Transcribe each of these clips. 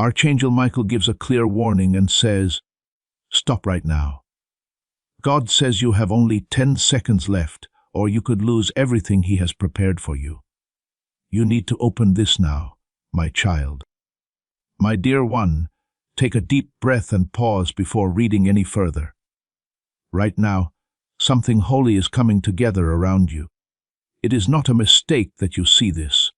Archangel Michael gives a clear warning and says, "Stop right now. God says you have only 10 seconds left, or you could lose everything He has prepared for you. You need to open this now, my child." My dear one, take a deep breath and pause before reading any further. Right now, something holy is coming together around you. It is not a mistake that you see this.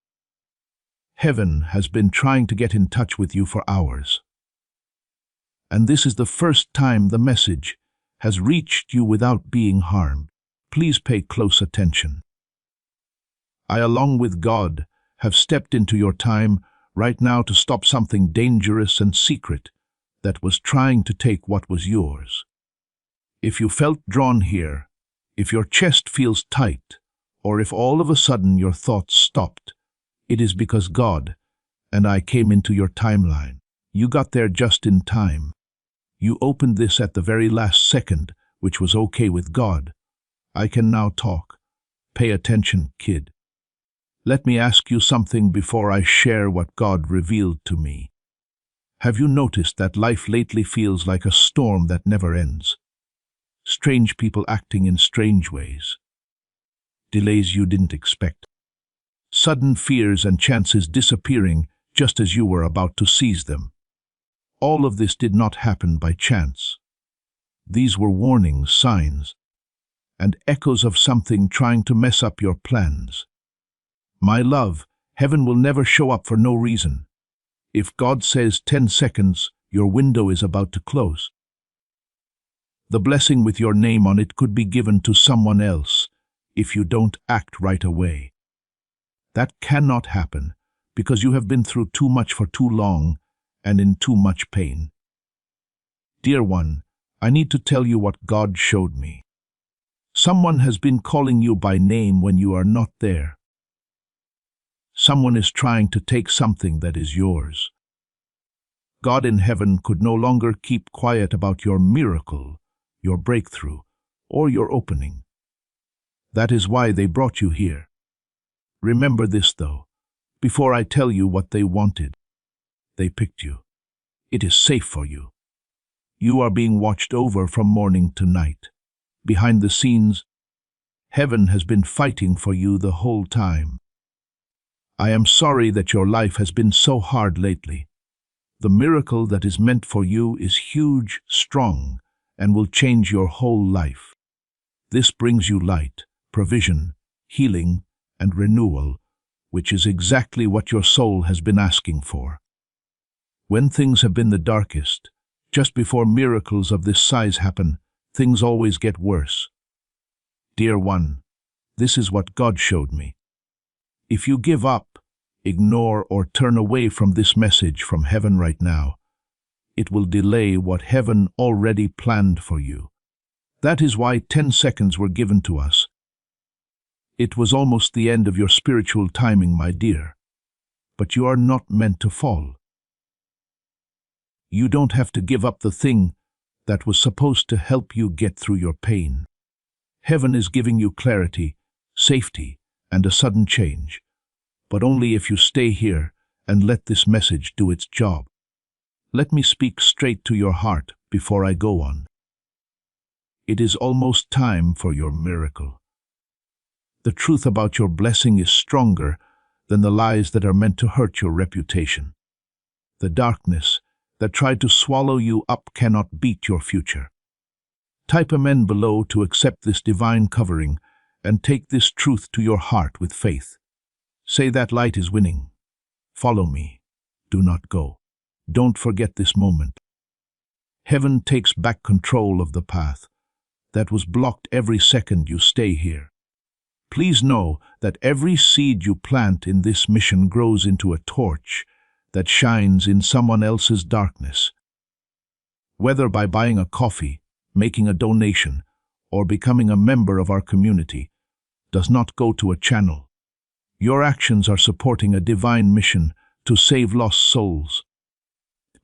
Heaven has been trying to get in touch with you for hours. And this is the first time the message has reached you without being harmed. Please pay close attention. I, along with God, have stepped into your time right now to stop something dangerous and secret that was trying to take what was yours. If you felt drawn here, if your chest feels tight, or if all of a sudden your thoughts stopped, it is because God and I came into your timeline. You got there just in time. You opened this at the very last second, which was okay with God. I can now talk. Pay attention, kid. Let me ask you something before I share what God revealed to me. Have you noticed that life lately feels like a storm that never ends? Strange people acting in strange ways. Delays you didn't expect. Sudden fears and chances disappearing just as you were about to seize them. All of this did not happen by chance. These were warnings, signs, and echoes of something trying to mess up your plans. My love, heaven will never show up for no reason. If God says 10 seconds, your window is about to close. The blessing with your name on it could be given to someone else if you don't act right away. That cannot happen because you have been through too much for too long and in too much pain. Dear one, I need to tell you what God showed me. Someone has been calling you by name when you are not there. Someone is trying to take something that is yours. God in heaven could no longer keep quiet about your miracle, your breakthrough, or your opening. That is why they brought you here. Remember this, though, before I tell you what they wanted. They picked you. It is safe for you. You are being watched over from morning to night. Behind the scenes, heaven has been fighting for you the whole time. I am sorry that your life has been so hard lately. The miracle that is meant for you is huge, strong, and will change your whole life. This brings you light, provision, healing, and renewal, which is exactly what your soul has been asking for. When things have been the darkest, just before miracles of this size happen, things always get worse. Dear one, this is what God showed me. If you give up, ignore, or turn away from this message from heaven right now, it will delay what heaven already planned for you. That is why 10 seconds were given to us. It was almost the end of your spiritual timing, my dear. But you are not meant to fall. You don't have to give up the thing that was supposed to help you get through your pain. Heaven is giving you clarity, safety, and a sudden change, but only if you stay here and let this message do its job. Let me speak straight to your heart before I go on. It is almost time for your miracle. The truth about your blessing is stronger than the lies that are meant to hurt your reputation. The darkness that tried to swallow you up cannot beat your future. Type amen below to accept this divine covering and take this truth to your heart with faith. Say that light is winning. Follow me. Do not go. Don't forget this moment. Heaven takes back control of the path that was blocked every second you stay here. Please know that every seed you plant in this mission grows into a torch that shines in someone else's darkness. Whether by buying a coffee, making a donation, or becoming a member of our community, does not go to a channel. Your actions are supporting a divine mission to save lost souls.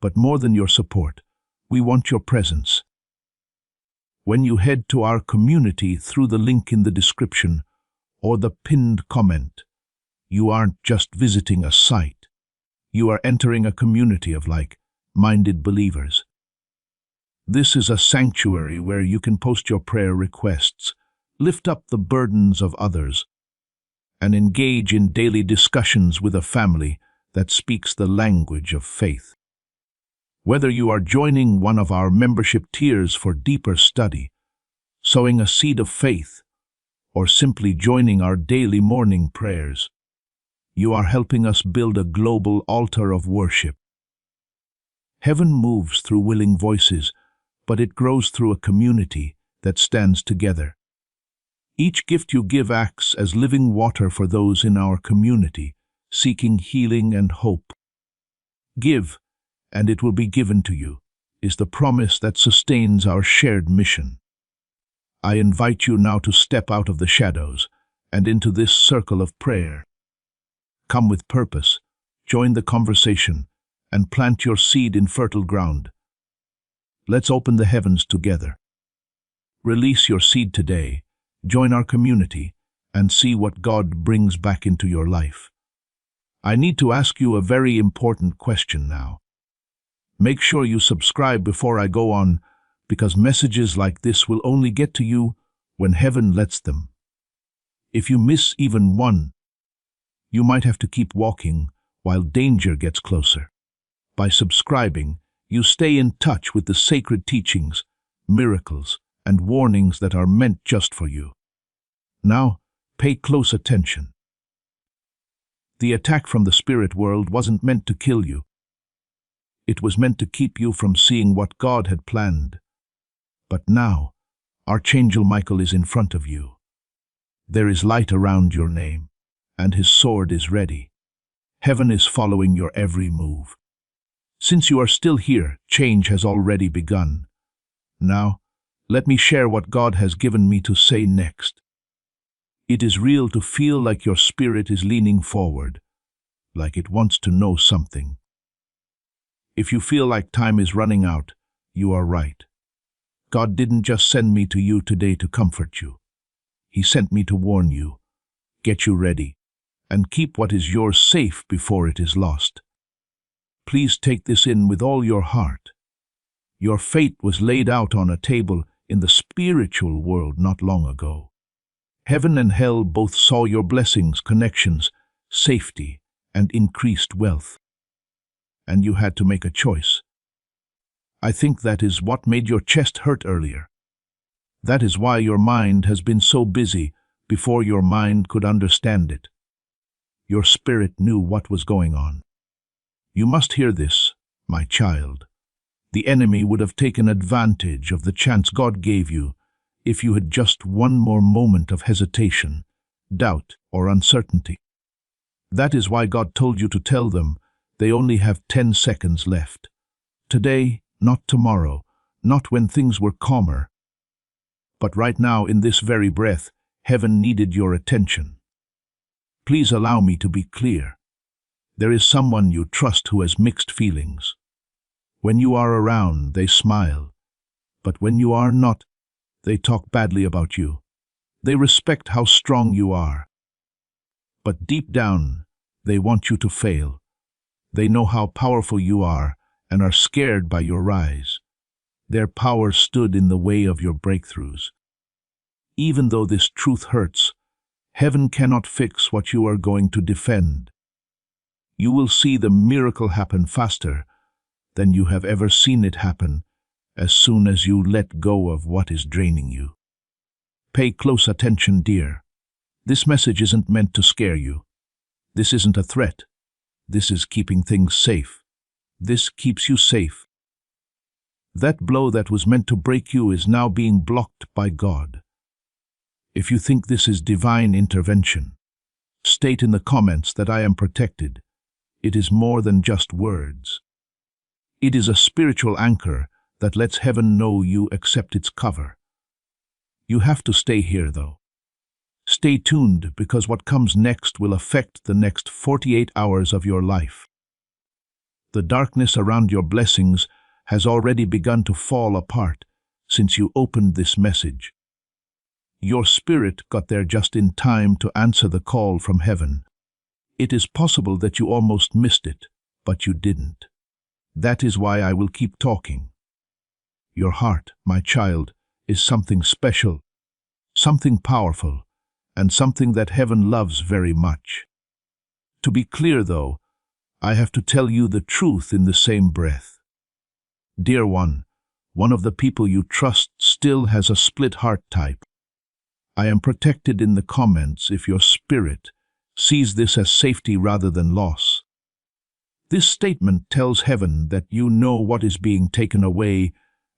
But more than your support, we want your presence. When you head to our community through the link in the description or the pinned comment, you aren't just visiting a site. You are entering a community of like-minded believers. This is a sanctuary where you can post your prayer requests, lift up the burdens of others, and engage in daily discussions with a family that speaks the language of faith. Whether you are joining one of our membership tiers for deeper study, sowing a seed of faith, or simply joining our daily morning prayers, you are helping us build a global altar of worship. Heaven moves through willing voices, but it grows through a community that stands together. Each gift you give acts as living water for those in our community, seeking healing and hope. Give, and it will be given to you, is the promise that sustains our shared mission. I invite you now to step out of the shadows and into this circle of prayer. Come with purpose, join the conversation, and plant your seed in fertile ground. Let's open the heavens together. Release your seed today, join our community, and see what God brings back into your life. I need to ask you a very important question now. Make sure you subscribe before I go on, because messages like this will only get to you when heaven lets them. If you miss even one, you might have to keep walking while danger gets closer. By subscribing, you stay in touch with the sacred teachings, miracles, and warnings that are meant just for you. Now, pay close attention. The attack from the spirit world wasn't meant to kill you. It was meant to keep you from seeing what God had planned. But now, Archangel Michael is in front of you. There is light around your name, and his sword is ready. Heaven is following your every move. Since you are still here, change has already begun. Now, let me share what God has given me to say next. It is real to feel like your spirit is leaning forward, like it wants to know something. If you feel like time is running out, you are right. God didn't just send me to you today to comfort you. He sent me to warn you, get you ready, and keep what is yours safe before it is lost. Please take this in with all your heart. Your fate was laid out on a table in the spiritual world not long ago. Heaven and hell both saw your blessings, connections, safety, and increased wealth. And you had to make a choice. I think that is what made your chest hurt earlier. That is why your mind has been so busy before your mind could understand it. Your spirit knew what was going on. You must hear this, my child. The enemy would have taken advantage of the chance God gave you if you had just one more moment of hesitation, doubt, or uncertainty. That is why God told you to tell them they only have 10 seconds left. Today, not tomorrow, not when things were calmer. But right now, in this very breath, heaven needed your attention. Please allow me to be clear. There is someone you trust who has mixed feelings. When you are around, they smile. But when you are not, they talk badly about you. They respect how strong you are. But deep down, they want you to fail. They know how powerful you are and are scared by your rise. Their power stood in the way of your breakthroughs. Even though this truth hurts, heaven cannot fix what you are going to defend. You will see the miracle happen faster than you have ever seen it happen as soon as you let go of what is draining you. Pay close attention, dear. This message isn't meant to scare you. This isn't a threat. This is keeping things safe. This keeps you safe. That blow that was meant to break you is now being blocked by God. If you think this is divine intervention, state in the comments that I am protected. It is more than just words. It is a spiritual anchor that lets heaven know you accept its cover. You have to stay here, though. Stay tuned, because what comes next will affect the next 48 hours of your life. The darkness around your blessings has already begun to fall apart since you opened this message. Your spirit got there just in time to answer the call from heaven. It is possible that you almost missed it, but you didn't. That is why I will keep talking. Your heart, my child, is something special, something powerful, and something that heaven loves very much. To be clear, though, I have to tell you the truth in the same breath. Dear one of the people you trust still has a split heart type. I am protected in the comments if your spirit sees this as safety rather than loss. This statement tells heaven that you know what is being taken away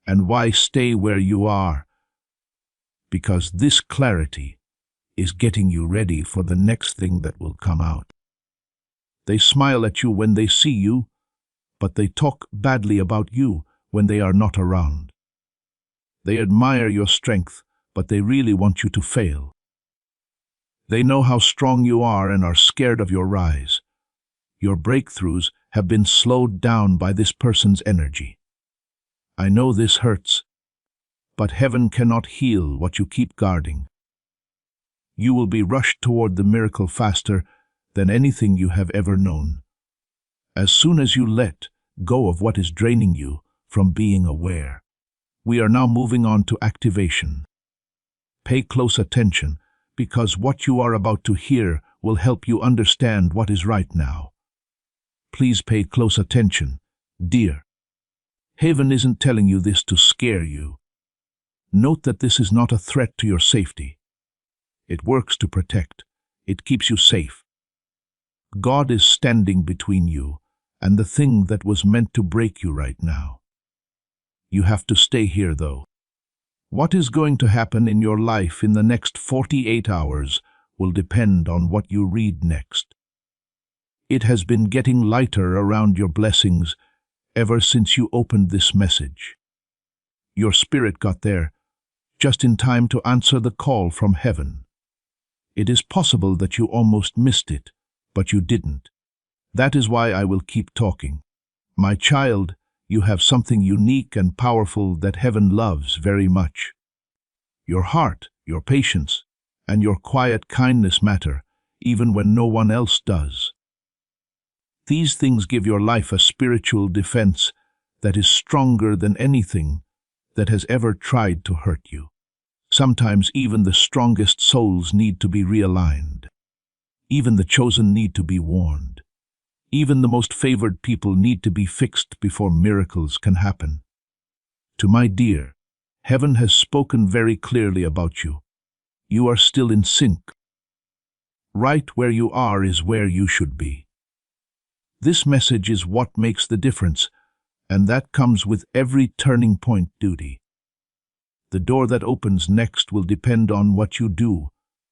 and why stay where you are, because this clarity is getting you ready for the next thing that will come out. They smile at you when they see you, but they talk badly about you when they are not around. They admire your strength, but they really want you to fail. They know how strong you are and are scared of your rise. Your breakthroughs have been slowed down by this person's energy. I know this hurts, but heaven cannot heal what you keep guarding. You will be rushed toward the miracle faster than anything you have ever known. As soon as you let go of what is draining you from being aware. We are now moving on to activation. Pay close attention, because what you are about to hear will help you understand what is right now. Please pay close attention, dear. Heaven isn't telling you this to scare you. Note that this is not a threat to your safety. It works to protect. It keeps you safe. God is standing between you and the thing that was meant to break you right now. You have to stay here, though. What is going to happen in your life in the next 48 hours will depend on what you read next. It has been getting lighter around your blessings ever since you opened this message. Your spirit got there just in time to answer the call from heaven. It is possible that you almost missed it, but you didn't. That is why I will keep talking. My child, you have something unique and powerful that heaven loves very much. Your heart, your patience, and your quiet kindness matter, even when no one else does. These things give your life a spiritual defense that is stronger than anything that has ever tried to hurt you. Sometimes even the strongest souls need to be realigned. Even the chosen need to be warned. Even the most favored people need to be fixed before miracles can happen. To my dear, heaven has spoken very clearly about you. You are still in sync. Right where you are is where you should be. This message is what makes the difference, and that comes with every turning point duty. The door that opens next will depend on what you do,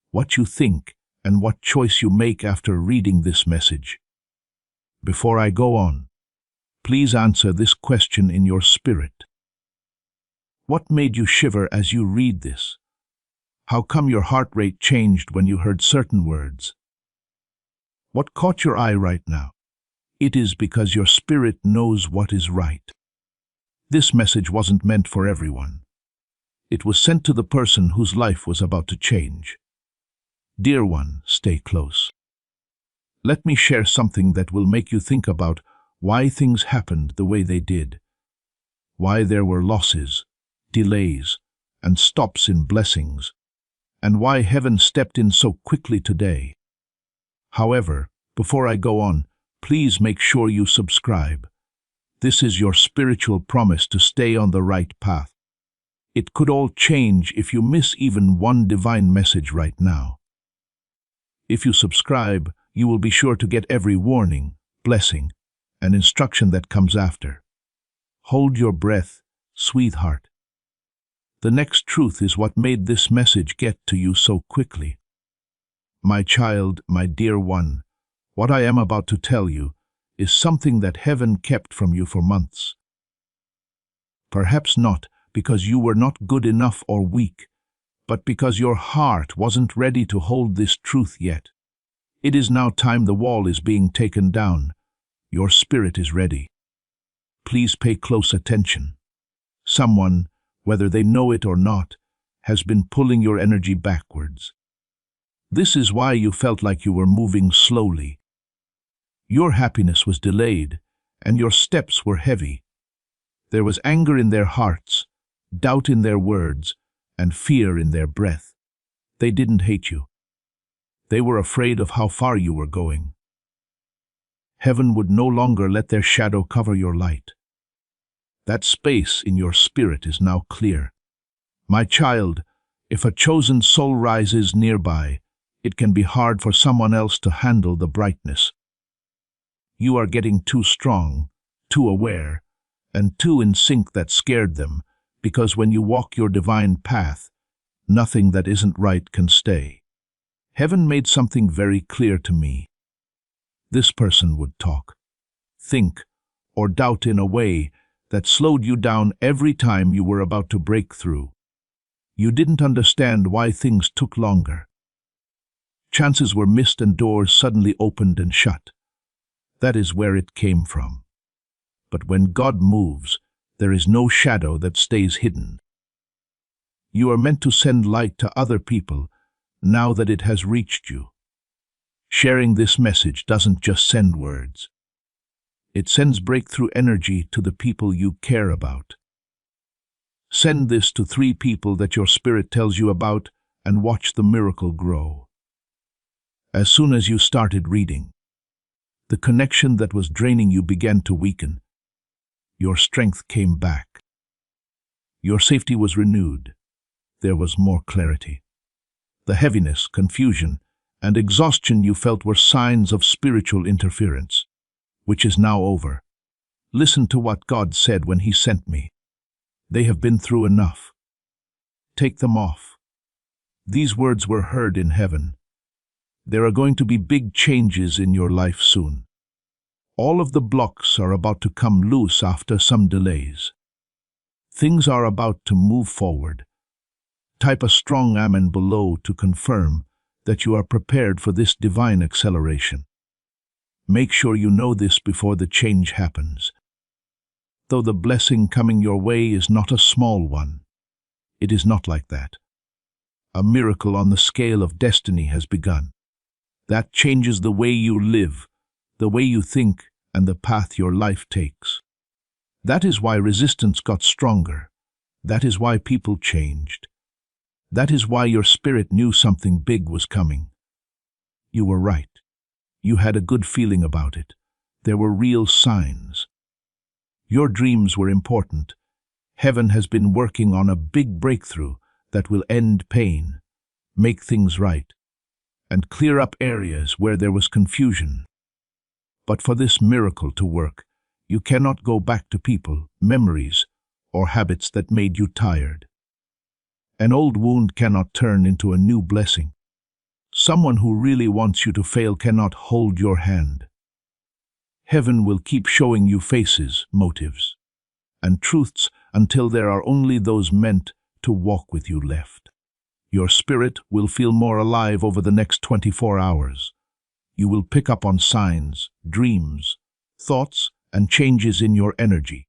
what you think, and what choice you make after reading this message. Before I go on, please answer this question in your spirit. What made you shiver as you read this? How come your heart rate changed when you heard certain words? What caught your eye right now? It is because your spirit knows what is right. This message wasn't meant for everyone. It was sent to the person whose life was about to change. Dear one, stay close. Let me share something that will make you think about why things happened the way they did, why there were losses, delays, and stops in blessings, and why heaven stepped in so quickly today. However, before I go on, please make sure you subscribe. This is your spiritual promise to stay on the right path. It could all change if you miss even one divine message right now. If you subscribe, you will be sure to get every warning, blessing, and instruction that comes after. Hold your breath, sweetheart. The next truth is what made this message get to you so quickly. My child, my dear one, what I am about to tell you is something that heaven kept from you for months. Perhaps not because you were not good enough or weak, but because your heart wasn't ready to hold this truth yet. It is now time the wall is being taken down. Your spirit is ready. Please pay close attention. Someone, whether they know it or not, has been pulling your energy backwards. This is why you felt like you were moving slowly. Your happiness was delayed, and your steps were heavy. There was anger in their hearts, doubt in their words, and fear in their breath. They didn't hate you. They were afraid of how far you were going. Heaven would no longer let their shadow cover your light. That space in your spirit is now clear. My child, if a chosen soul rises nearby, it can be hard for someone else to handle the brightness. You are getting too strong, too aware, and too in sync that scared them, because when you walk your divine path, nothing that isn't right can stay. Heaven made something very clear to me. This person would talk, think, or doubt in a way that slowed you down every time you were about to break through. You didn't understand why things took longer. Chances were missed and doors suddenly opened and shut. That is where it came from. But when God moves, there is no shadow that stays hidden. You are meant to send light to other people now that it has reached you. Sharing this message doesn't just send words. It sends breakthrough energy to the people you care about. Send this to 3 people that your spirit tells you about and watch the miracle grow. As soon as you started reading, the connection that was draining you began to weaken. Your strength came back. Your safety was renewed. There was more clarity. The heaviness, confusion, and exhaustion you felt were signs of spiritual interference, which is now over. Listen to what God said when He sent me. They have been through enough. Take them off. These words were heard in heaven. There are going to be big changes in your life soon. All of the blocks are about to come loose after some delays. Things are about to move forward. Type a strong amen below to confirm that you are prepared for this divine acceleration. Make sure you know this before the change happens. Though the blessing coming your way is not a small one, it is not like that. A miracle on the scale of destiny has begun. That changes the way you live, the way you think, and the path your life takes. That is why resistance got stronger. That is why people changed. That is why your spirit knew something big was coming. You were right. You had a good feeling about it. There were real signs. Your dreams were important. Heaven has been working on a big breakthrough that will end pain, make things right, and clear up areas where there was confusion. But for this miracle to work, you cannot go back to people, memories, or habits that made you tired. An old wound cannot turn into a new blessing. Someone who really wants you to fail cannot hold your hand. Heaven will keep showing you faces, motives, and truths until there are only those meant to walk with you left. Your spirit will feel more alive over the next 24 hours. You will pick up on signs, dreams, thoughts, and changes in your energy.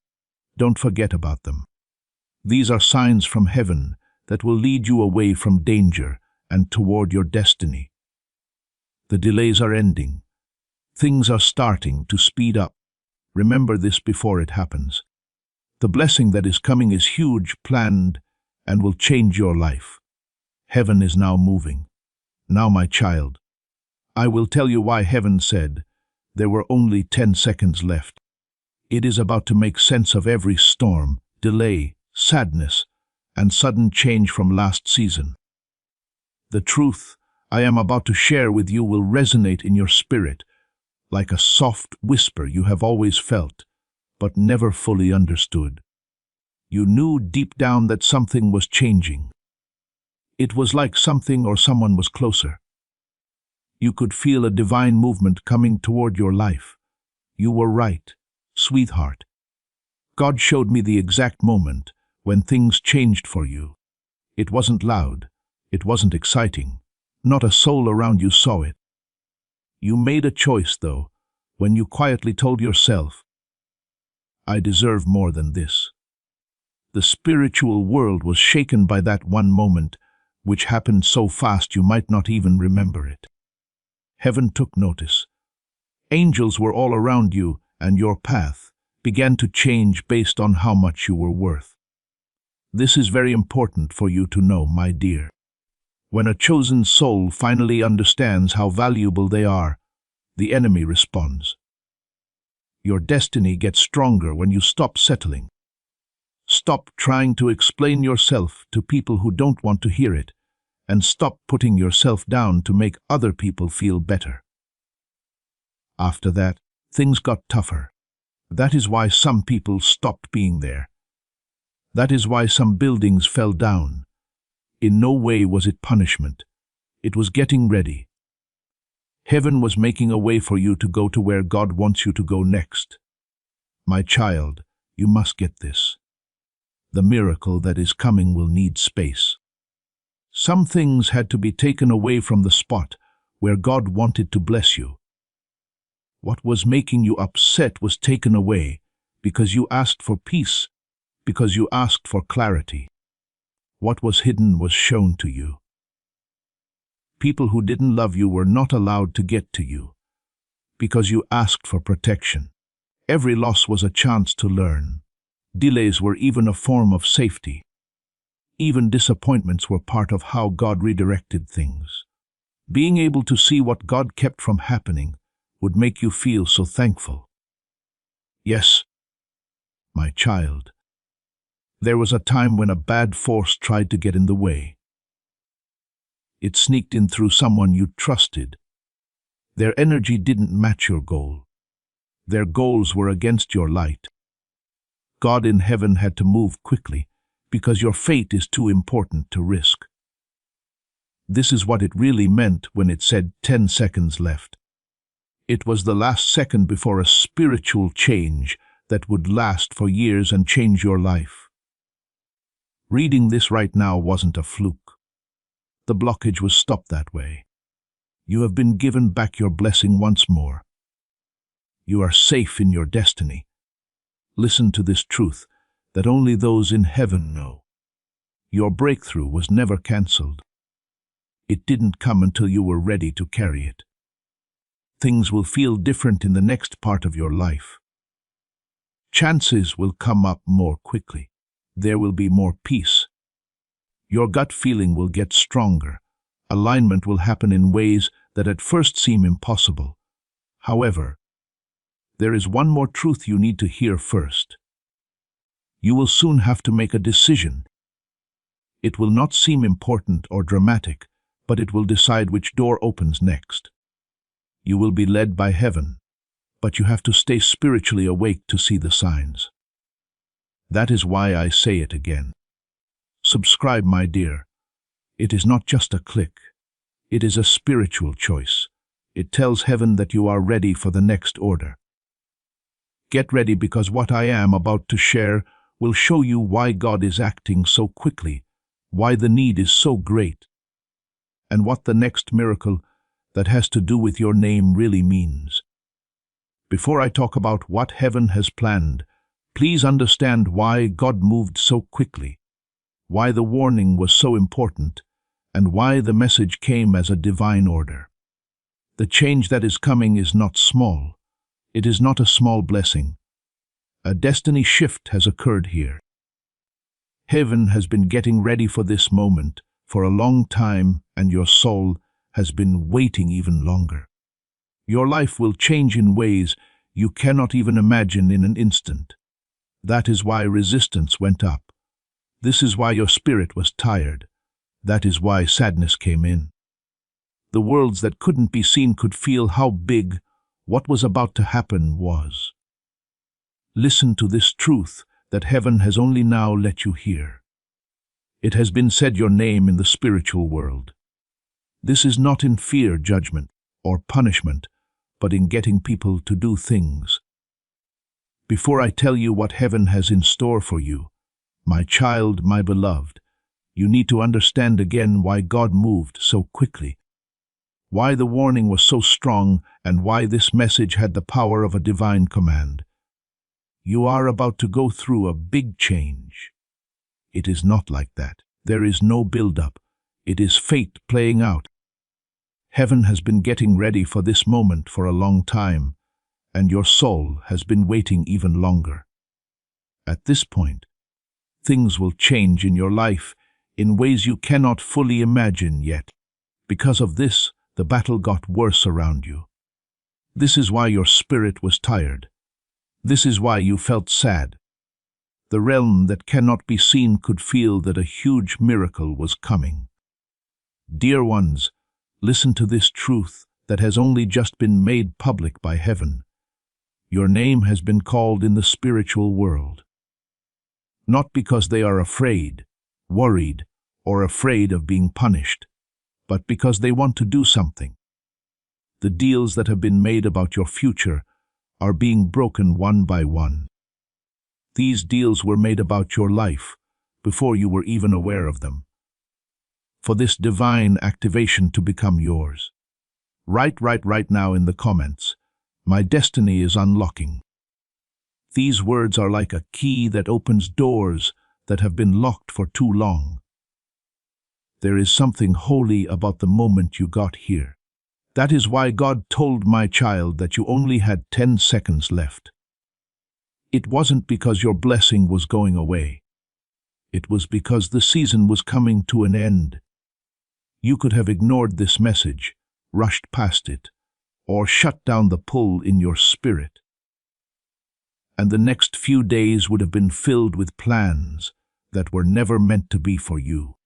Don't forget about them. These are signs from heaven that will lead you away from danger and toward your destiny. The delays are ending. Things are starting to speed up. Remember this before it happens. The blessing that is coming is huge, planned, and will change your life. Heaven is now moving. Now, my child, I will tell you why heaven said there were only 10 seconds left. It is about to make sense of every storm, delay, sadness, and sudden change from last season. The truth I am about to share with you will resonate in your spirit like a soft whisper you have always felt, but never fully understood. You knew deep down that something was changing. It was like something or someone was closer. You could feel a divine movement coming toward your life. You were right, sweetheart. God showed me the exact moment when things changed for you. It wasn't loud. It wasn't exciting. Not a soul around you saw it. You made a choice, though, when you quietly told yourself, I deserve more than this. The spiritual world was shaken by that one moment, which happened so fast you might not even remember it. Heaven took notice. Angels were all around you, and your path began to change based on how much you were worth. This is very important for you to know, my dear. When a chosen soul finally understands how valuable they are, the enemy responds. Your destiny gets stronger when you stop settling. Stop trying to explain yourself to people who don't want to hear it, and stop putting yourself down to make other people feel better. After that, things got tougher. That is why some people stopped being there. That is why some buildings fell down. In no way was it punishment. It was getting ready. Heaven was making a way for you to go to where God wants you to go next. My child, you must get this. The miracle that is coming will need space. Some things had to be taken away from the spot where God wanted to bless you. What was making you upset was taken away because you asked for peace, because you asked for clarity. What was hidden was shown to you. People who didn't love you were not allowed to get to you because you asked for protection. Every loss was a chance to learn. Delays were even a form of safety. Even disappointments were part of how God redirected things. Being able to see what God kept from happening would make you feel so thankful. Yes, my child, there was a time when a bad force tried to get in the way. It sneaked in through someone you trusted. Their energy didn't match your goal. Their goals were against your light. God in heaven had to move quickly because your fate is too important to risk. This is what it really meant when it said 10 seconds left. It was the last second before a spiritual change that would last for years and change your life. Reading this right now wasn't a fluke. The blockage was stopped that way. You have been given back your blessing once more. You are safe in your destiny. Listen to this truth that only those in heaven know. Your breakthrough was never cancelled. It didn't come until you were ready to carry it. Things will feel different in the next part of your life. Chances will come up more quickly. There will be more peace. Your gut feeling will get stronger. Alignment will happen in ways that at first seem impossible. However, there is one more truth you need to hear first. You will soon have to make a decision. It will not seem important or dramatic, but it will decide which door opens next. You will be led by heaven, but you have to stay spiritually awake to see the signs. That is why I say it again. Subscribe, my dear. It is not just a click. It is a spiritual choice. It tells heaven that you are ready for the next order. Get ready, because what I am about to share will show you why God is acting so quickly, why the need is so great, and what the next miracle that has to do with your name really means. Before I talk about what heaven has planned, please understand why God moved so quickly, why the warning was so important, and why the message came as a divine order. The change that is coming is not small. It is not a small blessing. A destiny shift has occurred here. Heaven has been getting ready for this moment for a long time, and your soul has been waiting even longer. Your life will change in ways you cannot even imagine in an instant. That is why resistance went up. This is why your spirit was tired. That is why sadness came in. The worlds that couldn't be seen could feel how big what was about to happen was. Listen to this truth that heaven has only now let you hear. It has been said your name in the spiritual world. This is not in fear, judgment, or punishment, but in getting people to do things. Before I tell you what heaven has in store for you, my child, my beloved, you need to understand again why God moved so quickly, why the warning was so strong, and why this message had the power of a divine command. You are about to go through a big change. It is not like that. There is no build-up. It is fate playing out. Heaven has been getting ready for this moment for a long time, and your soul has been waiting even longer. At this point, things will change in your life in ways you cannot fully imagine yet. Because of this, the battle got worse around you. This is why your spirit was tired. This is why you felt sad. The realm that cannot be seen could feel that a huge miracle was coming. Dear ones, listen to this truth that has only just been made public by heaven. Your name has been called in the spiritual world. Not because they are afraid, worried, or afraid of being punished, but because they want to do something. The deals that have been made about your future are being broken one by one. These deals were made about your life before you were even aware of them. For this divine activation to become yours. Write right now in the comments, "My destiny is unlocking." These words are like a key that opens doors that have been locked for too long. There is something holy about the moment you got here. That is why God told my child that you only had 10 seconds left. It wasn't because your blessing was going away. It was because the season was coming to an end. You could have ignored this message, rushed past it, or shut down the pull in your spirit. And the next few days would have been filled with plans that were never meant to be for you.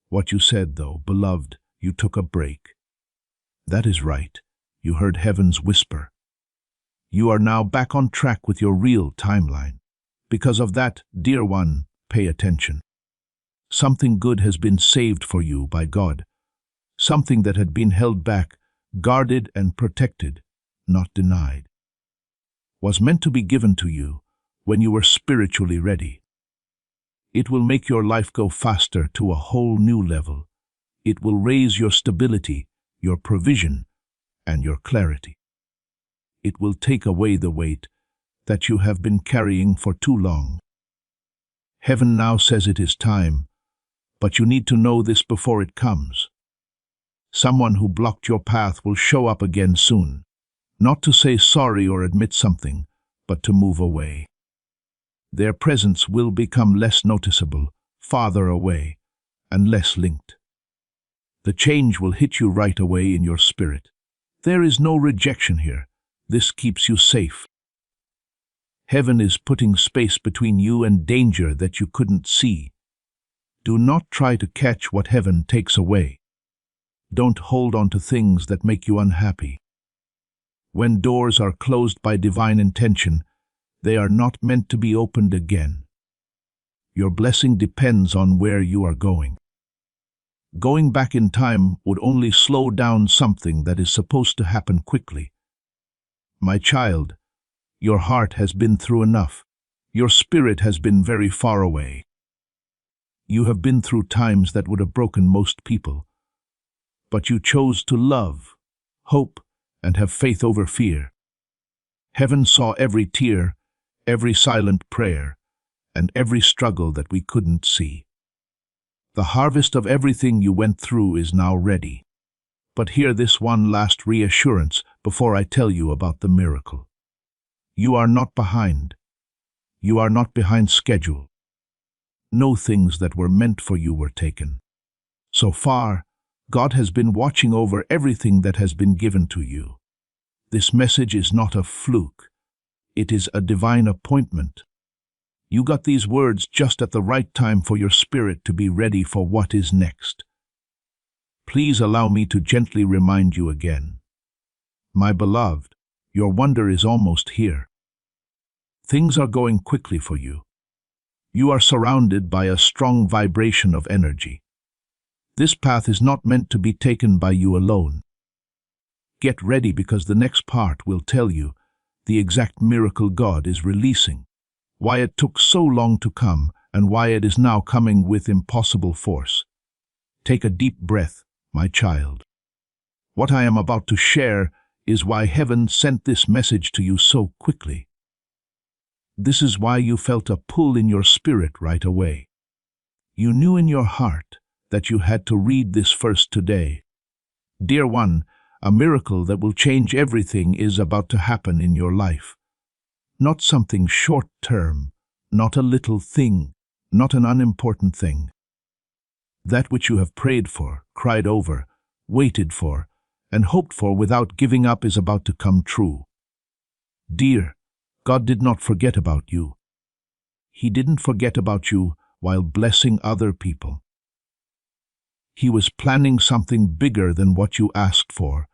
What you said, though, beloved, you took a break. That is right. You heard heaven's whisper. You are now back on track with your real timeline. Because of that, dear one, pay attention. Something good has been saved for you by God. Something that had been held back, guarded and protected, not denied. Was meant to be given to you when you were spiritually ready. It will make your life go faster to a whole new level. It will raise your stability, your provision, and your clarity. It will take away the weight that you have been carrying for too long. Heaven now says it is time, but you need to know this before it comes. Someone who blocked your path will show up again soon, not to say sorry or admit something, but to move away. Their presence will become less noticeable, farther away, and less linked. The change will hit you right away in your spirit. There is no rejection here. This keeps you safe. Heaven is putting space between you and danger that you couldn't see. Do not try to catch what heaven takes away. Don't hold on to things that make you unhappy. When doors are closed by divine intention, they are not meant to be opened again. Your blessing depends on where you are going. Going back in time would only slow down something that is supposed to happen quickly. My child, your heart has been through enough. Your spirit has been very far away. You have been through times that would have broken most people. But you chose to love, hope, and have faith over fear. Heaven saw every tear, every silent prayer, and every struggle that we couldn't see. The harvest of everything you went through is now ready. But hear this one last reassurance before I tell you about the miracle. You are not behind. You are not behind schedule. No things that were meant for you were taken. So far, God has been watching over everything that has been given to you. This message is not a fluke. It is a divine appointment. You got these words just at the right time for your spirit to be ready for what is next. Please allow me to gently remind you again. My beloved, your wonder is almost here. Things are going quickly for you. You are surrounded by a strong vibration of energy. This path is not meant to be taken by you alone. Get ready because the next part will tell you the exact miracle God is releasing, why it took so long to come, and why it is now coming with impossible force. Take a deep breath, my child. What I am about to share is why heaven sent this message to you so quickly. This is why you felt a pull in your spirit right away. You knew in your heart that you had to read this first today. Dear one, A miracle that will change everything is about to happen in your life. Not something short-term, not a little thing, not an unimportant thing. That which you have prayed for, cried over, waited for, and hoped for without giving up is about to come true. Dear, God did not forget about you. He didn't forget about you while blessing other people. He was planning something bigger than what you asked for,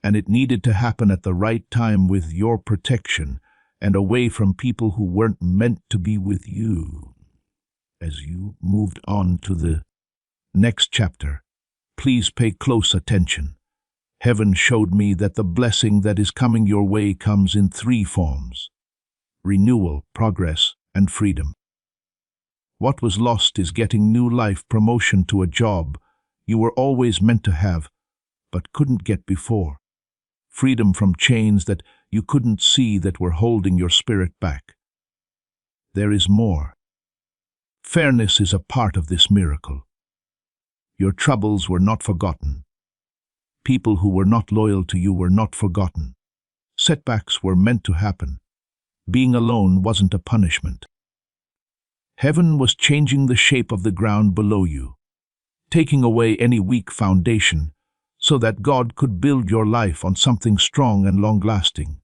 and it needed to happen at the right time with your protection and away from people who weren't meant to be with you. As you moved on to the next chapter, please pay close attention. Heaven showed me that the blessing that is coming your way comes in 3 forms: renewal, progress, and freedom. What was lost is getting new life, promotion to a job you were always meant to have, but couldn't get before. Freedom from chains that you couldn't see that were holding your spirit back. There is more. Fairness is a part of this miracle. Your troubles were not forgotten. People who were not loyal to you were not forgotten. Setbacks were meant to happen. Being alone wasn't a punishment. Heaven was changing the shape of the ground below you, taking away any weak foundation so that God could build your life on something strong and long-lasting.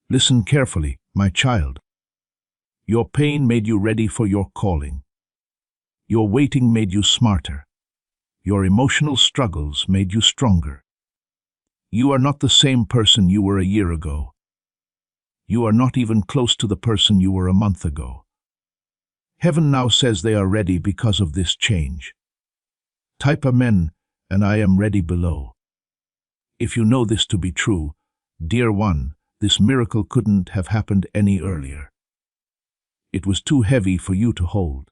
Listen carefully, my child. Your pain made you ready for your calling. Your waiting made you smarter. Your emotional struggles made you stronger. You are not the same person you were a year ago. You are not even close to the person you were a month ago. Heaven now says they are ready because of this change. Type Amen, and I am ready below. If you know this to be true, dear one, this miracle couldn't have happened any earlier. It was too heavy for you to hold.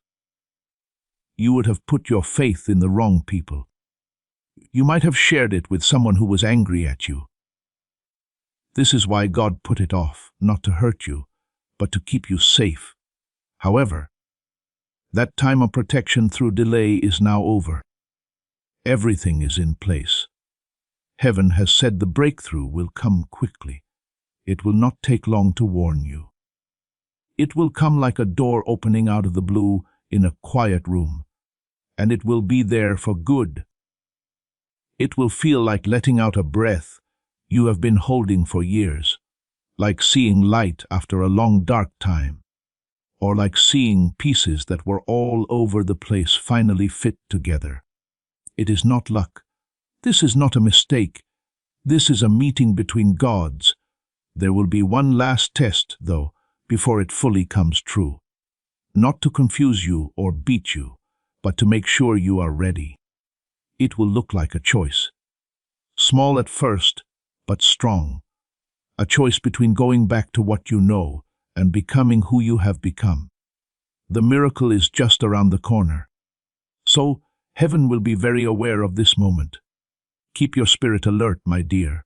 You would have put your faith in the wrong people. You might have shared it with someone who was angry at you. This is why God put it off, not to hurt you, but to keep you safe. However, that time of protection through delay is now over. Everything is in place. Heaven has said the breakthrough will come quickly. It will not take long to warn you. It will come like a door opening out of the blue in a quiet room, and it will be there for good. It will feel like letting out a breath you have been holding for years, like seeing light after a long dark time, or like seeing pieces that were all over the place finally fit together. It is not luck. This is not a mistake. This is a meeting between gods. There will be one last test, though, before it fully comes true. Not to confuse you or beat you, but to make sure you are ready. It will look like a choice. Small at first, but strong. A choice between going back to what you know and becoming who you have become. The miracle is just around the corner. So, heaven will be very aware of this moment. Keep your spirit alert, my dear.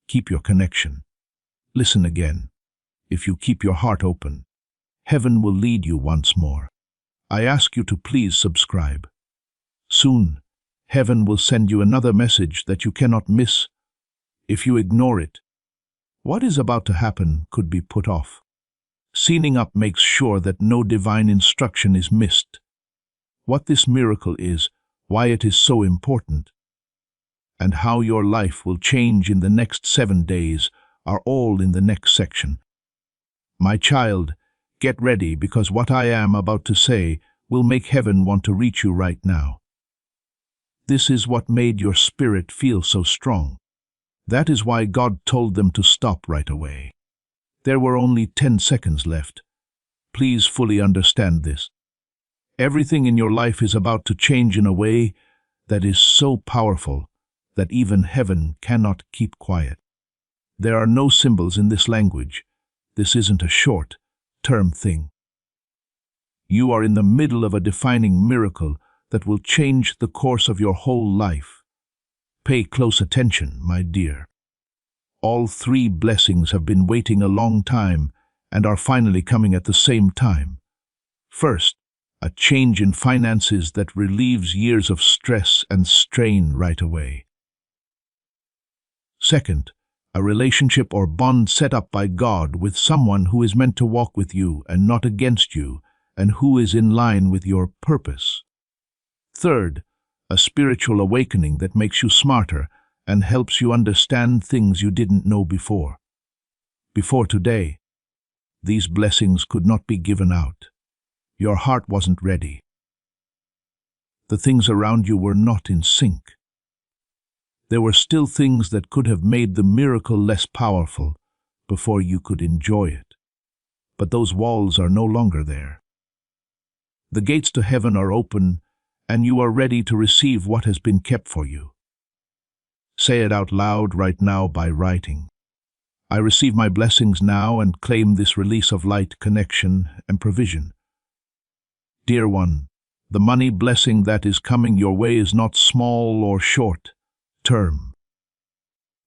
Keep your connection. Listen again. If you keep your heart open, heaven will lead you once more. I ask you to please subscribe. Soon, heaven will send you another message that you cannot miss. If you ignore it, what is about to happen could be put off. Sealing up makes sure that no divine instruction is missed. What this miracle is, why it is so important, and how your life will change in the next 7 days are all in the next section. My child, get ready, because what I am about to say will make heaven want to reach you right now. This is what made your spirit feel so strong. That is why God told them to stop right away. There were only 10 seconds left. Please fully understand this. Everything in your life is about to change in a way that is so powerful that even heaven cannot keep quiet. There are no symbols in this language. This isn't a short-term thing. You are in the middle of a defining miracle that will change the course of your whole life. Pay close attention, my dear. All 3 blessings have been waiting a long time and are finally coming at the same time. First, a change in finances that relieves years of stress and strain right away. Second, a relationship or bond set up by God with someone who is meant to walk with you and not against you, and who is in line with your purpose. Third, a spiritual awakening that makes you smarter and helps you understand things you didn't know before. Before today, these blessings could not be given out. Your heart wasn't ready. The things around you were not in sync. There were still things that could have made the miracle less powerful before you could enjoy it. But those walls are no longer there. The gates to heaven are open, and you are ready to receive what has been kept for you. Say it out loud right now by writing. I receive my blessings now and claim this release of light, connection, and provision. Dear one, the money blessing that is coming your way is not small or short-term.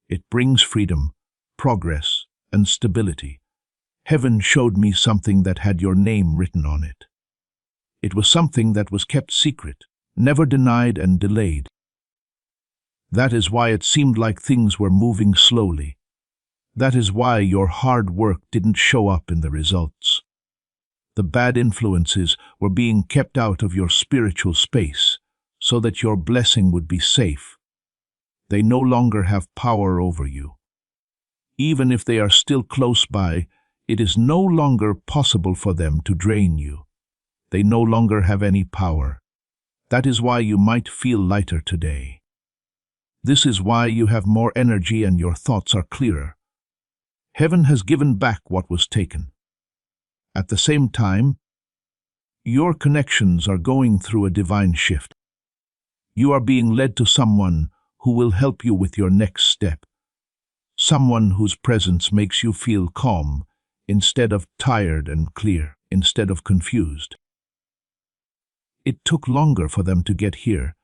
It brings freedom, progress, and stability. Heaven showed me something that had your name written on it. It was something that was kept secret, never denied and delayed. That is why it seemed like things were moving slowly. That is why your hard work didn't show up in the results. The bad influences were being kept out of your spiritual space so that your blessing would be safe. They no longer have power over you. Even if they are still close by, it is no longer possible for them to drain you. They no longer have any power. That is why you might feel lighter today. This is why you have more energy and your thoughts are clearer. Heaven has given back what was taken. At the same time, your connections are going through a divine shift. You are being led to someone who will help you with your next step. Someone whose presence makes you feel calm instead of tired and clear instead of confused. It took longer for them to get here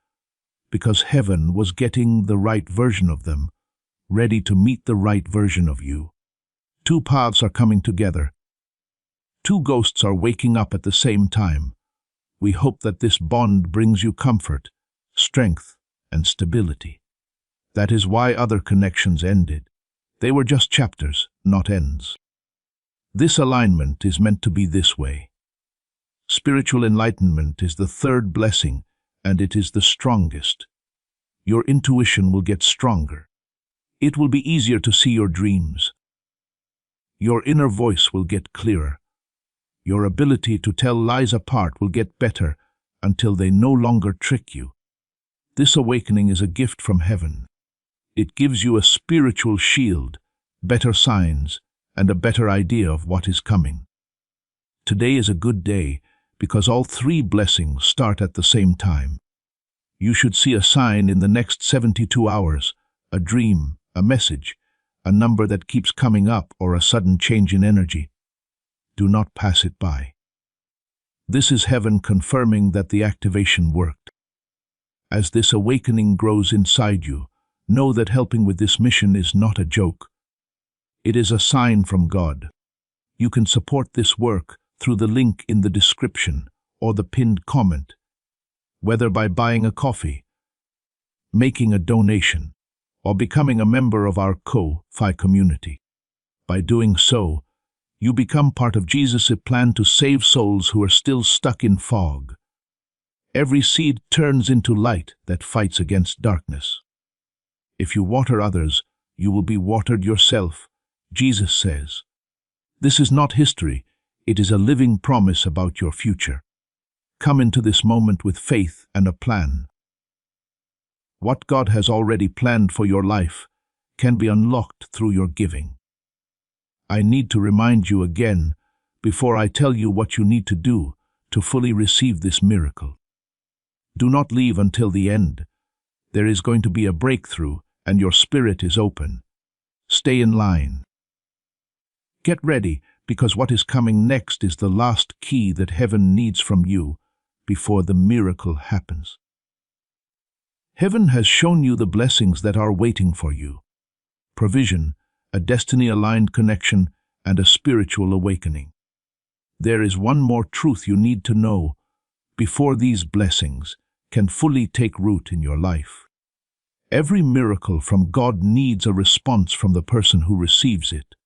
because heaven was getting the right version of them, ready to meet the right version of you. Two paths are coming together. Two ghosts are waking up at the same time. We hope that this bond brings you comfort, strength, and stability. That is why other connections ended. They were just chapters, not ends. This alignment is meant to be this way. Spiritual enlightenment is the third blessing, and it is the strongest. Your intuition will get stronger. It will be easier to see your dreams. Your inner voice will get clearer. Your ability to tell lies apart will get better until they no longer trick you. This awakening is a gift from heaven. It gives you a spiritual shield, better signs, and a better idea of what is coming. Today is a good day because all three blessings start at the same time. You should see a sign in the next 72 hours, a dream, a message, a number that keeps coming up, or a sudden change in energy. Do not pass it by. This is heaven confirming that the activation worked. As this awakening grows inside you, know that helping with this mission is not a joke. It is a sign from God. You can support this work through the link in the description or the pinned comment, whether by buying a coffee, making a donation, or becoming a member of our Ko-Fi community. By doing so, you become part of Jesus' plan to save souls who are still stuck in fog. Every seed turns into light that fights against darkness. If you water others, you will be watered yourself, Jesus says. This is not history, it is a living promise about your future. Come into this moment with faith and a plan. What God has already planned for your life can be unlocked through your giving. I need to remind you again, before I tell you what you need to do to fully receive this miracle. Do not leave until the end. There is going to be a breakthrough, and your spirit is open. Stay in line. Get ready, because what is coming next is the last key that heaven needs from you before the miracle happens. Heaven has shown you the blessings that are waiting for you. Provision, a destiny-aligned connection, and a spiritual awakening. There is one more truth you need to know before these blessings can fully take root in your life. Every miracle from God needs a response from the person who receives it.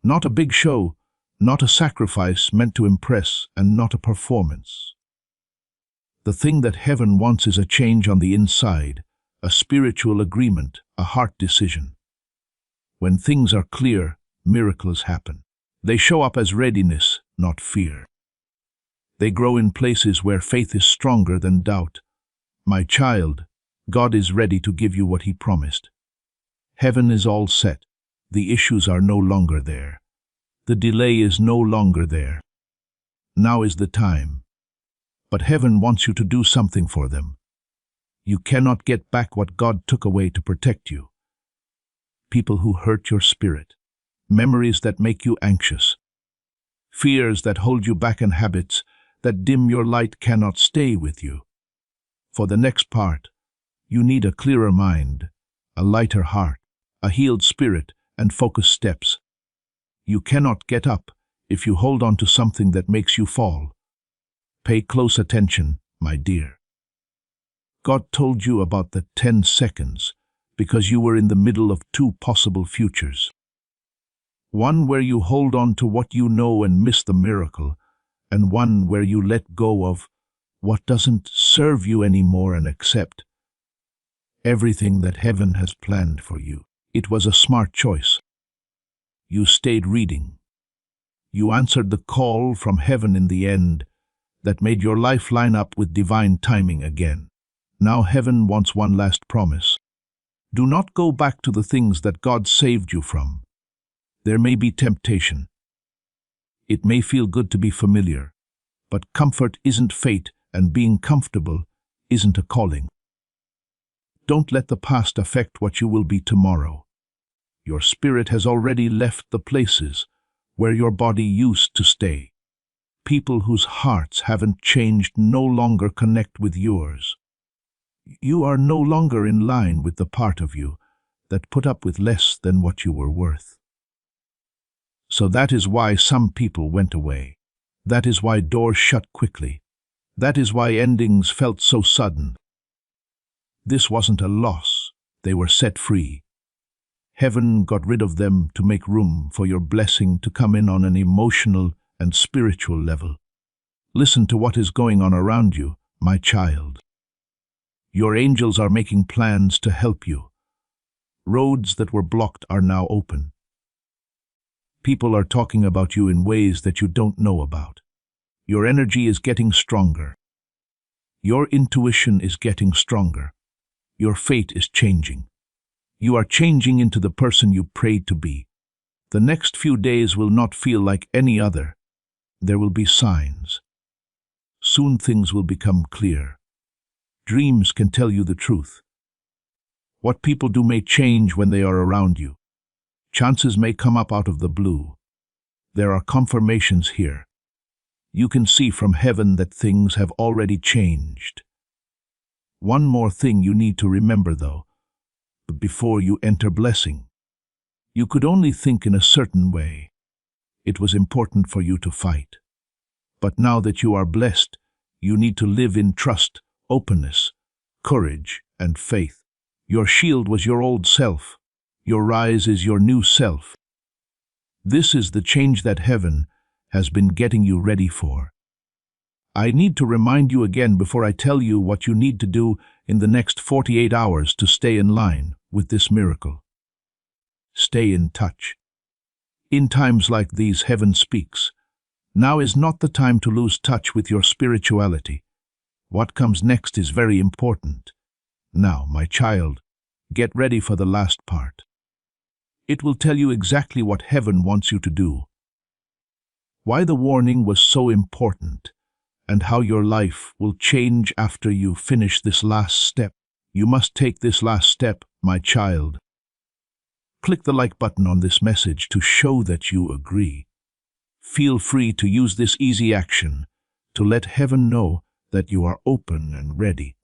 Not a big show, not a sacrifice meant to impress, and not a performance. The thing that heaven wants is a change on the inside, a spiritual agreement, a heart decision. When things are clear, miracles happen. They show up as readiness, not fear. They grow in places where faith is stronger than doubt. My child, God is ready to give you what He promised. Heaven is all set. The issues are no longer there. The delay is no longer there. Now is the time. But heaven wants you to do something for them. You cannot get back what God took away to protect you. People who hurt your spirit, memories that make you anxious, fears that hold you back, and habits that dim your light cannot stay with you. For the next part, you need a clearer mind, a lighter heart, a healed spirit, and focused steps. You cannot get up if you hold on to something that makes you fall. Pay close attention, my dear. God told you about the 10 seconds because you were in the middle of two possible futures. One where you hold on to what you know and miss the miracle, and one where you let go of what doesn't serve you anymore and accept everything that heaven has planned for you. It was a smart choice. You stayed reading. You answered the call from heaven in the end that made your life line up with divine timing again. Now heaven wants one last promise. Do not go back to the things that God saved you from. There may be temptation. It may feel good to be familiar, but comfort isn't fate, and being comfortable isn't a calling. Don't let the past affect what you will be tomorrow. Your spirit has already left the places where your body used to stay. People whose hearts haven't changed no longer connect with yours. You are no longer in line with the part of you that put up with less than what you were worth. So that is why some people went away. That is why doors shut quickly. That is why endings felt so sudden. This wasn't a loss. They were set free. Heaven got rid of them to make room for your blessing to come in on an emotional and spiritual level. Listen to what is going on around you, my child. Your angels are making plans to help you. Roads that were blocked are now open. People are talking about you in ways that you don't know about. Your energy is getting stronger. Your intuition is getting stronger. Your fate is changing. You are changing into the person you prayed to be. The next few days will not feel like any other. There will be signs. Soon things will become clear. Dreams can tell you the truth. What people do may change when they are around you. Chances may come up out of the blue. There are confirmations here. You can see from heaven that things have already changed. One more thing you need to remember, though, before you enter blessing. You could only think in a certain way. It was important for you to fight. But now that you are blessed, you need to live in trust, openness, courage, and faith. Your shield was your old self. Your rise is your new self. This is the change that heaven has been getting you ready for. I need to remind you again before I tell you what you need to do in the next 48 hours to stay in line with this miracle. Stay in touch. In times like these, heaven speaks. Now is not the time to lose touch with your spirituality. What comes next is very important. Now, my child, get ready for the last part. It will tell you exactly what heaven wants you to do, why the warning was so important, and how your life will change after you finish this last step. You must take this last step, my child. Click the like button on this message to show that you agree. Feel free to use this easy action to let heaven know that you are open and ready.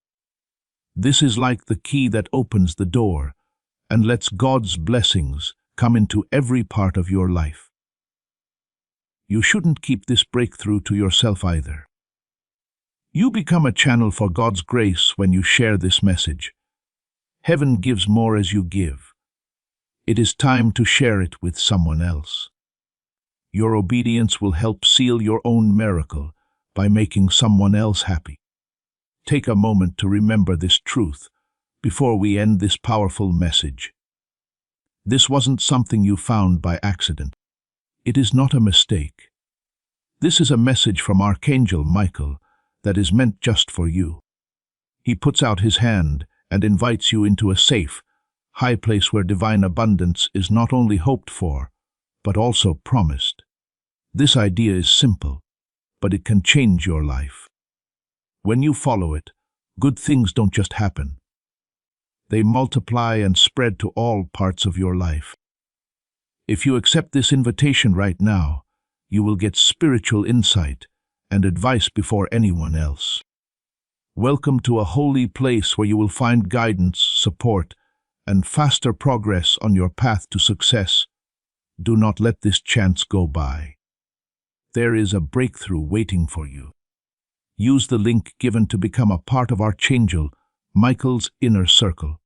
This is like the key that opens the door and lets God's blessings come into every part of your life. You shouldn't keep this breakthrough to yourself either. You become a channel for God's grace when you share this message. Heaven gives more as you give. It is time to share it with someone else. Your obedience will help seal your own miracle by making someone else happy. Take a moment to remember this truth before we end this powerful message. This wasn't something you found by accident. It is not a mistake. This is a message from Archangel Michael that is meant just for you. He puts out his hand and invites you into a safe, high place where divine abundance is not only hoped for, but also promised. This idea is simple, but it can change your life. When you follow it, good things don't just happen. They multiply and spread to all parts of your life. If you accept this invitation right now, you will get spiritual insight and advice before anyone else. Welcome to a holy place where you will find guidance, support, and faster progress on your path to success. Do not let this chance go by. There is a breakthrough waiting for you. Use the link given to become a part of Archangel Michael's inner circle.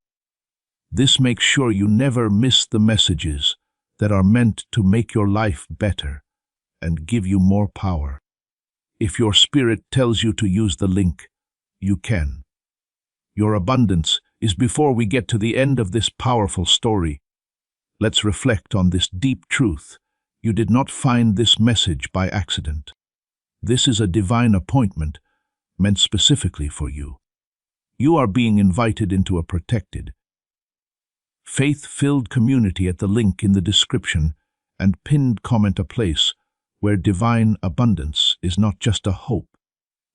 This makes sure you never miss the messages that are meant to make your life better and give you more power. If your spirit tells you to use the link, you can. Your abundance is before we get to the end of this powerful story. Let's reflect on this deep truth. You did not find this message by accident. This is a divine appointment meant specifically for you. You are being invited into a protected, faith-filled community at the link in the description and pinned comment, a place where divine abundance is not just a hope,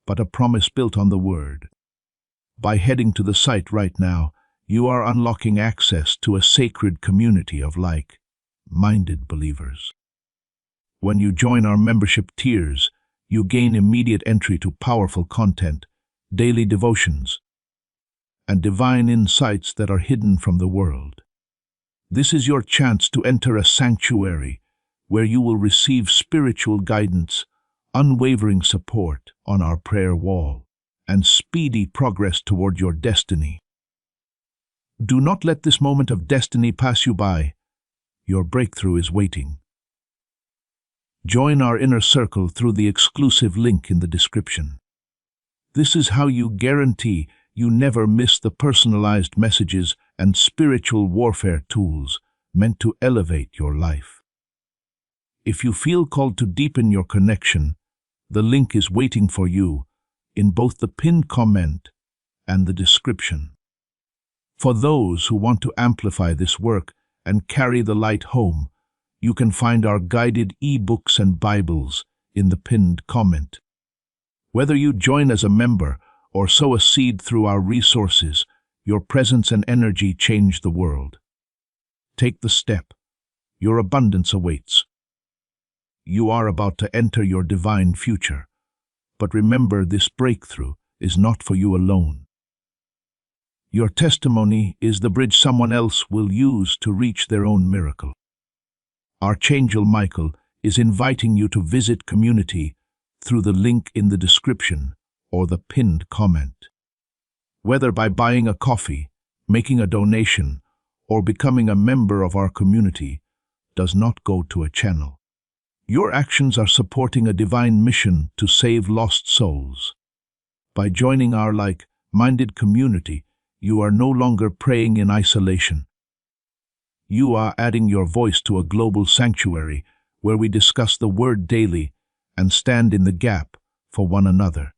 but a promise built on the Word. By heading to the site right now, you are unlocking access to a sacred community of like-minded believers. When you join our membership tiers, you gain immediate entry to powerful content, daily devotions, and divine insights that are hidden from the world. This is your chance to enter a sanctuary where you will receive spiritual guidance, unwavering support on our prayer wall, and speedy progress toward your destiny. Do not let this moment of destiny pass you by. Your breakthrough is waiting. Join our inner circle through the exclusive link in the description. This is how you guarantee you never miss the personalized messages and spiritual warfare tools meant to elevate your life. If you feel called to deepen your connection, the link is waiting for you in both the pinned comment and the description. For those who want to amplify this work and carry the light home, you can find our guided e-books and Bibles in the pinned comment. Whether you join as a member or sow a seed through our resources, your presence and energy change the world. Take the step. Your abundance awaits. You are about to enter your divine future. But remember, this breakthrough is not for you alone. Your testimony is the bridge someone else will use to reach their own miracle. Archangel Michael is inviting you to visit community through the link in the description or the pinned comment. Whether by buying a coffee, making a donation, or becoming a member of our community, does not go to a channel. Your actions are supporting a divine mission to save lost souls. By joining our like-minded community, you are no longer praying in isolation. You are adding your voice to a global sanctuary where we discuss the Word daily and stand in the gap for one another.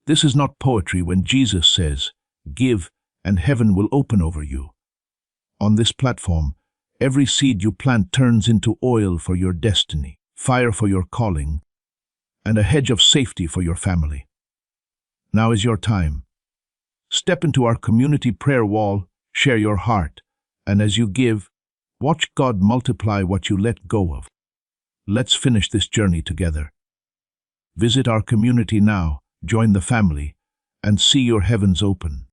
This is not poetry when Jesus says, "Give, and heaven will open over you." On this platform, every seed you plant turns into oil for your destiny, fire for your calling, and a hedge of safety for your family. Now is your time. Step into our community prayer wall, share your heart, and as you give, watch God multiply what you let go of. Let's finish this journey together. Visit our community now, join the family, and see your heavens open.